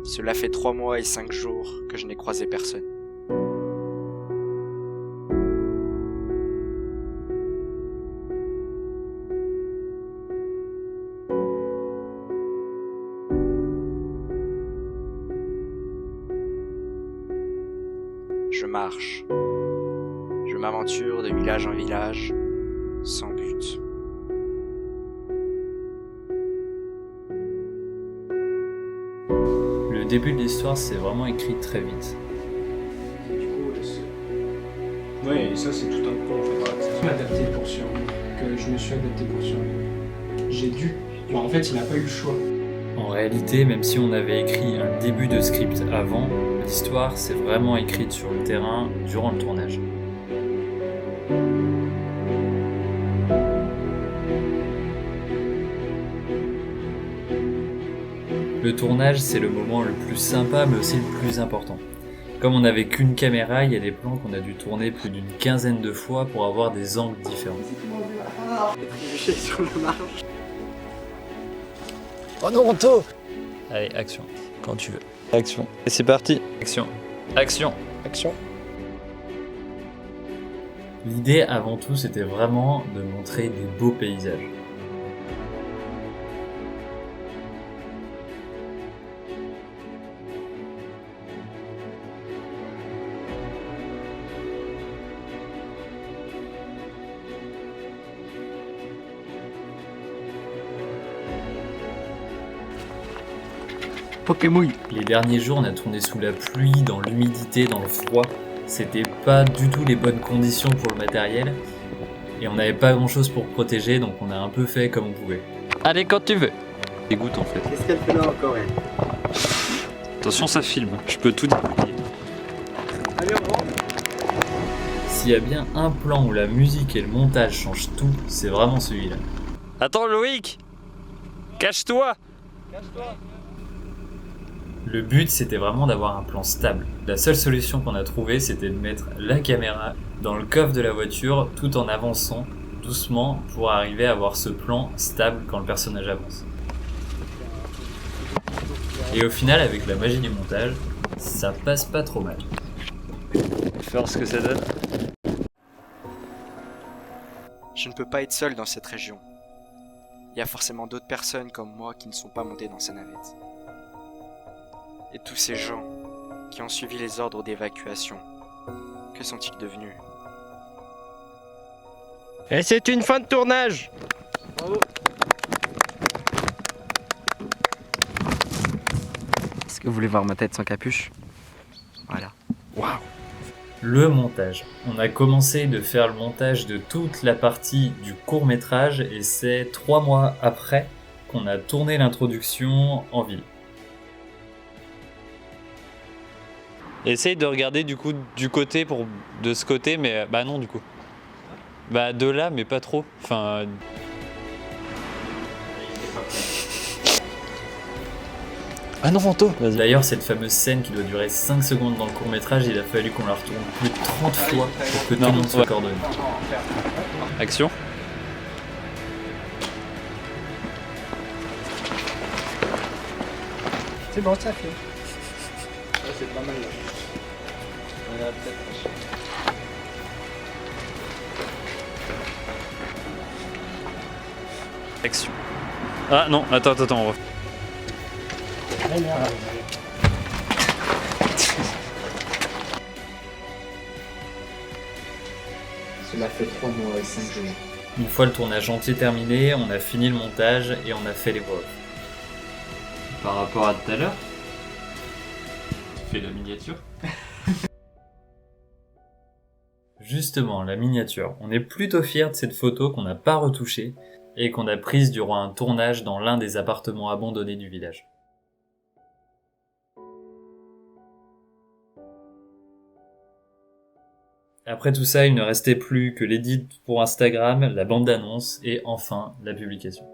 Cela fait 3 mois et 5 jours que je n'ai croisé personne. Je marche. Je m'aventure de village en village, sans but. Le début de l'histoire, c'est vraiment écrit très vite. Du coup, ouais, et ça c'est tout un point en fait. C'est m'adapter pour survivre, que je me suis adapté pour survivre. J'ai dû. Bon, en fait, il n'a pas eu le choix. En réalité, même si on avait écrit un début de script avant, l'histoire s'est vraiment écrite sur le terrain durant le tournage. Le tournage, c'est le moment le plus sympa, mais aussi le plus important. Comme on n'avait qu'une caméra, il y a des plans qu'on a dû tourner plus d'une quinzaine de fois pour avoir des angles différents. Oh non, Anto! Allez, action. Quand tu veux. Action. Et c'est parti. Action. Action. Action. L'idée avant tout, c'était vraiment de montrer des beaux paysages. Pokémon. Les derniers jours, on a tourné sous la pluie, dans l'humidité, dans le froid. C'était pas du tout les bonnes conditions pour le matériel. Et on n'avait pas grand chose pour protéger, donc on a un peu fait comme on pouvait. Allez, quand tu veux. Dégoûte en fait. Qu'est-ce qu'elle fait là encore, elle? Attention, ça filme. Je peux tout dépouiller. Allez, on rentre. S'il y a bien un plan où la musique et le montage changent tout, c'est vraiment celui-là. Attends, Loïc! Cache-toi! Le but, c'était vraiment d'avoir un plan stable. La seule solution qu'on a trouvée, c'était de mettre la caméra dans le coffre de la voiture tout en avançant doucement pour arriver à avoir ce plan stable quand le personnage avance. Et au final, avec la magie du montage, ça passe pas trop mal. Faire ce que ça donne. Je ne peux pas être seul dans cette région. Il y a forcément d'autres personnes comme moi qui ne sont pas montées dans ces navettes. Et tous ces gens qui ont suivi les ordres d'évacuation, que sont-ils devenus? Et c'est une fin de tournage! Est-ce que vous voulez voir ma tête sans capuche? Voilà. Waouh! Le montage. On a commencé de faire le montage de toute la partie du court-métrage et c'est 3 mois après qu'on a tourné l'introduction en ville. Essaye de regarder du coup du côté de ce côté, mais bah non du coup. Bah de là, mais pas trop. Enfin. Ah non, Anto! Vas-y. D'ailleurs, cette fameuse scène qui doit durer 5 secondes dans le court-métrage, il a fallu qu'on la retourne plus de 30 fois pour que tout le monde soit coordonné. Action. C'est bon, ça fait. Ça, c'est pas mal là. Action. Ah non, attends, on refait. Cela fait 3 mois et 5 jours. Une fois le tournage entier terminé, on a fini le montage et on a fait les voix. Par rapport à tout à l'heure, tu fais la miniature. Justement, la miniature. On est plutôt fiers de cette photo qu'on n'a pas retouchée et qu'on a prise durant un tournage dans l'un des appartements abandonnés du village. Après tout ça, il ne restait plus que l'édit pour Instagram, la bande d'annonces et enfin la publication.